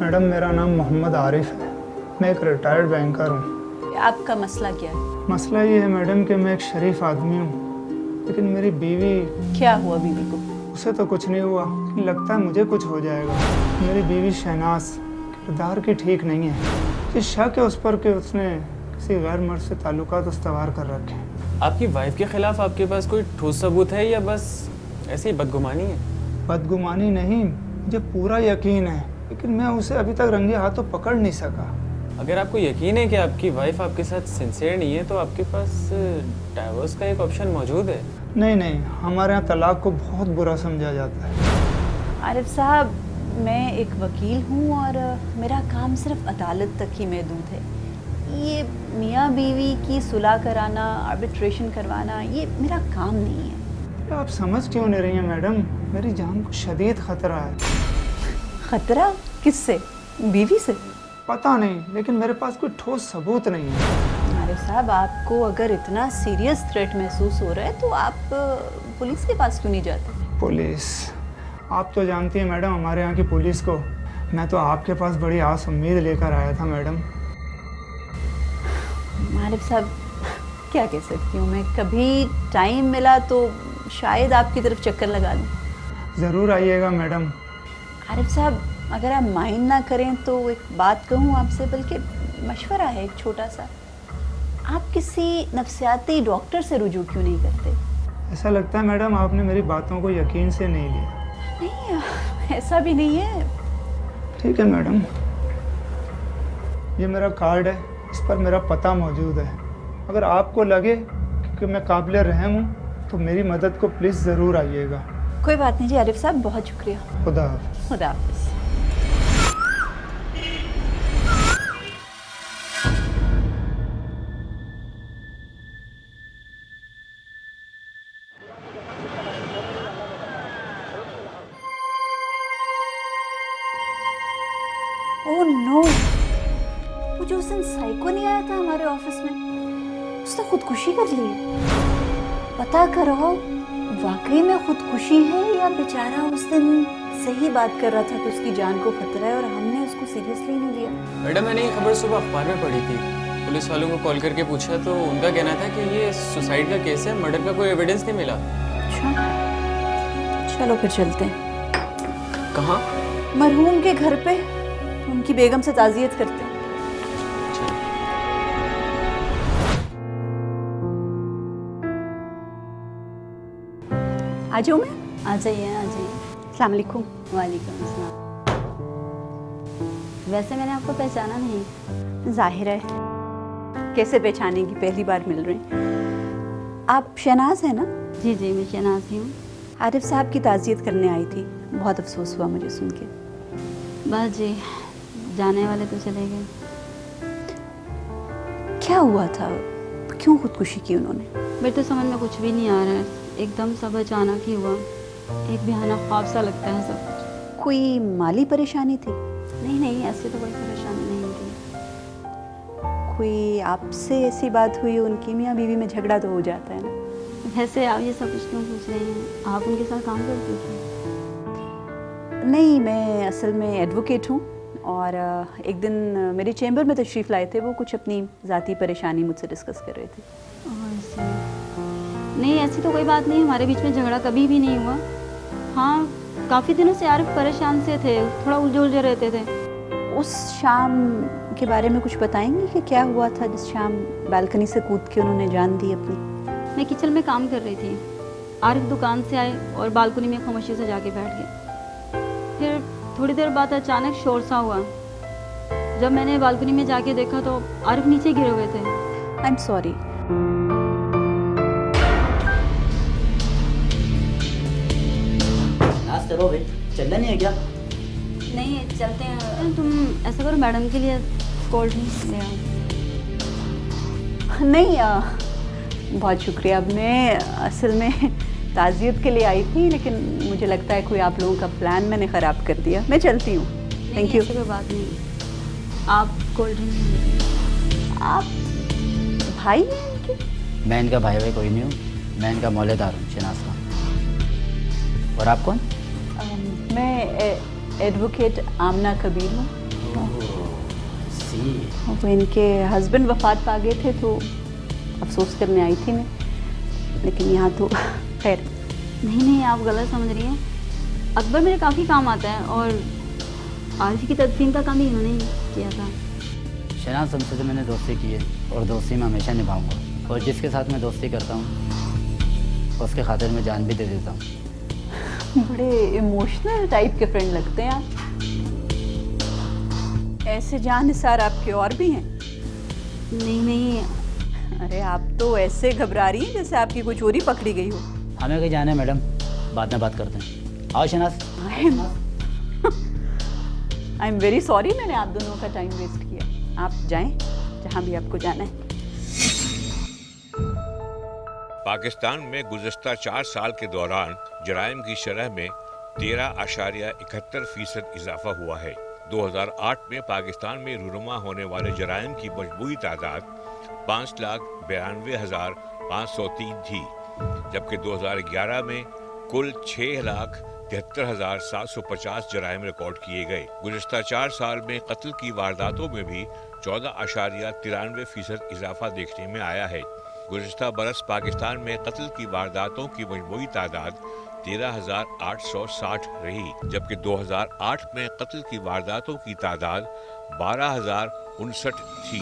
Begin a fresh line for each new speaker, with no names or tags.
Madam मेरा नाम मोहम्मद आरिफ है, मैं एक रिटायर्ड बैंकर हूँ।
आपका मसला क्या है?
मसला ये है मैडम कि मैं एक शरीफ आदमी हूँ, लेकिन मेरी बीवी।
क्या हुआ बीवी को?
उसे तो कुछ नहीं हुआ, लेकिन लगता है मुझे कुछ हो जाएगा। मेरी बीवी शहनाज किरदार की ठीक नहीं है। कि शक है उस पर कि उसने किसी गैर मर्द से ताल्लुकात उस्तवार कर रखे हैं।
आपकी वाइफ के खिलाफ आपके पास कोई ठोस सबूत है या बस ऐसी बदगुमानी है?
बदगुमानी नहीं, मुझे पूरा यकीन है, लेकिन मैं उसे अभी तक रंगे हाथों पकड़ नहीं सका।
अगर आपको यकीन है कि आपकी वाइफ आपके साथ सिंसियर नहीं है तो आपके पास डाइवोर्स का एक ऑप्शन मौजूद है।
नहीं, हमारे यहाँ तलाक को बहुत बुरा समझा जाता है।
आरिफ साहब, मैं एक वकील हूँ और मेरा काम सिर्फ अदालत तक ही महदूद है। ये मियाँ बीवी की सुलह कराना, आर्बिट्रेशन करवाना, ये मेरा काम नहीं है।
आप समझ क्यों नहीं रही हैं मैडम? मेरी जान को शदीद खतरा है।
खतरा? किससे? बीवी से?
पता नहीं, लेकिन मेरे पास कोई ठोस सबूत नहीं है।
आरिफ साहब, आपको अगर इतना सीरियस थ्रेट महसूस हो रहा है तो आप पुलिस के पास क्यों नहीं जाते?
पुलिस? आप तो जानती हैं मैडम हमारे यहाँ की पुलिस को। मैं तो आपके पास बड़ी आस उम्मीद लेकर आया था मैडम।
आरिफ साहब, क्या कह सकती हूँ मैं, कभी टाइम मिला तो शायद आपकी तरफ चक्कर लगा लूँ।
ज़रूर आइएगा मैडम।
आरिफ साहब, अगर आप माइंड ना करें तो एक बात कहूँ आपसे, बल्कि मशवरा है एक छोटा सा। आप किसी नफ्सियाती डॉक्टर से रुजू क्यों नहीं करते?
ऐसा लगता है मैडम आपने मेरी बातों को यकीन से नहीं लिया।
नहीं, ऐसा भी नहीं है।
ठीक है मैडम, ये मेरा कार्ड है, इस पर मेरा पता मौजूद है। अगर आपको लगे कि मैं काबिल रहम हूँ तो मेरी मदद को प्लीज़ ज़रूर आइएगा।
कोई बात नहीं जी आरिफ साहब, बहुत शुक्रिया।
खुदा हाफ़िज़।
खुदा हाफिज़। ओह नो, वो जो उस दिन साइको नहीं आया था हमारे ऑफिस में, उसने खुदकुशी कर ली। पता करो वाकई में खुदकुशी है या बेचारा उस दिन सही बात कर रहा था कि उसकी जान को खतरा है और हमने उसको सीरियसली नहीं लिया।
मैडम, मैंने ये खबर सुबह अखबार में पढ़ी थी। पुलिस वालों को कॉल करके पूछा तो उनका कहना था कि ये सुसाइड का केस है, मर्डर का कोई एविडेंस नहीं मिला।
अच्छा, चलो फिर चलते हैं।
कहाँ?
मरहूम के घर पे, उनकी बेगम से ताज़ियत करते हैं। आ जाऊँ मैं?
आ जाइए, आ जाइए।
अस्सलाम वालेकुम।
वालेकुम अस्सलाम। वैसे मैंने आपको पहचाना नहीं।
जाहिर है, कैसे पहचानेगी, पहली बार मिल रहे हैं। आप शहनाज हैं ना?
जी जी, मैं शहनाज ही हूँ।
आरिफ साहब की ताज़ियत करने आई थी, बहुत अफसोस हुआ मुझे सुन के।
बस जी, जाने वाले तो चले गए।
क्या हुआ था, क्यों खुदकुशी की उन्होंने?
मेरे तो समझ में कुछ भी नहीं आ रहा है, एकदम सब अचानक ही हुआ। एक भयानक ख्वाब सा लगता है सब कुछ।
कोई माली परेशानी थी?
नहीं नहीं, ऐसे तो कोई परेशानी नहीं थी।
कोई आपसे ऐसी बात हुई, उनकी मियाँ बीवी में झगड़ा तो हो जाता है ना?
वैसे आप ये सब कुछ क्यों पूछ रहे हैं? आप उनके साथ काम करते हो?
नहीं, मैं असल में एडवोकेट हूँ और एक दिन मेरे चैम्बर में तशरीफ़ लाए थे। वो कुछ अपनी ज़ाती परेशानी मुझसे डिस्कस कर रहे थे।
ऐसे नहीं, ऐसी तो कोई बात नहीं, हमारे बीच में झगड़ा कभी भी नहीं हुआ। हाँ, काफ़ी दिनों से आरिफ परेशान से थे, थोड़ा उलझे रहते थे।
उस शाम के बारे में कुछ बताएंगी कि क्या हुआ था जिस शाम बालकनी से कूद के उन्होंने जान दी अपनी?
मैं किचन में काम कर रही थी, आरिफ दुकान से आए और बालकनी में खामोशी से जाके बैठ गए। फिर थोड़ी देर बाद अचानक शोर सा हुआ। जब मैंने बालकनी में जाके देखा तो आरिफ नीचे गिरे हुए थे।
I am sorry.
चलो भाई, चलना नहीं है क्या?
नहीं, चलते हैं। तुम ऐसा करो, मैडम के लिए कोल्ड ड्रिंक ले आओ।
नहीं, बहुत शुक्रिया। मैं असल में ताज़ियत के लिए आई थी, लेकिन मुझे लगता है कोई आप लोगों का प्लान मैंने ख़राब कर दिया। मैं चलती हूँ। Thank you.
कोई बात नहीं, आप कोल्ड ड्रिंक।
आप भाई हैं इनके?
मैं इनका भाई कोई नहीं हूँ, मैं इनका मौलेदार हूँ, शहनाज खान। और आप कौन?
मैं एडवोकेट आमना कबीर हूँ।
सी।
वो इनके हस्बैंड वफात पा गए थे तो अफसोस करने आई थी मैं, लेकिन यहाँ तो खैर।
नहीं नहीं, आप गलत समझ रही हैं। अकबर मेरे काफ़ी काम आता है और आरिफ की तदफीन का काम भी इन्होंने ही किया था।
शहनाज तुमसे तो मैंने दोस्ती की है और दोस्ती मैं हमेशा निभाऊंगा, और जिसके साथ मैं दोस्ती करता हूँ उसके खातिर मैं जान भी दे देता हूँ।
बड़े इमोशनल टाइप के फ्रेंड लगते हैं आप। ऐसे जान निसार आपके और भी हैं?
नहीं नहीं,
अरे आप तो ऐसे घबरा रही हैं जैसे आपकी कोई चोरी पकड़ी गई हो।
हमें कहीं जाना है मैडम, बाद में बात करते हैं। आओ Shehnaz.
I am very sorry, मैंने आप दोनों का टाइम वेस्ट किया। आप जाएं जहां भी आपको जाना है।
पाकिस्तान में गुज़श्ता 4 साल के दौरान जराइम की शरह में 13.71% इजाफा हुआ है। 2008 में पाकिस्तान में रूनुमा होने वाले जराइम की मजमूई तादाद 5,92,503 थी, जबकि 2011 में कुल 6,73,750 जराइम रिकॉर्ड किए गए। गुज़श्ता 4 साल में कत्ल की वारदातों में भी 14.93% इजाफा देखने में आया है। गुज़श्ता बरस पाकिस्तान में कत्ल की वारदातों की मजमूई तादाद 13,860 रही, जबकि 2008 में कत्ल की वारदातों की तादाद 12,059 थी।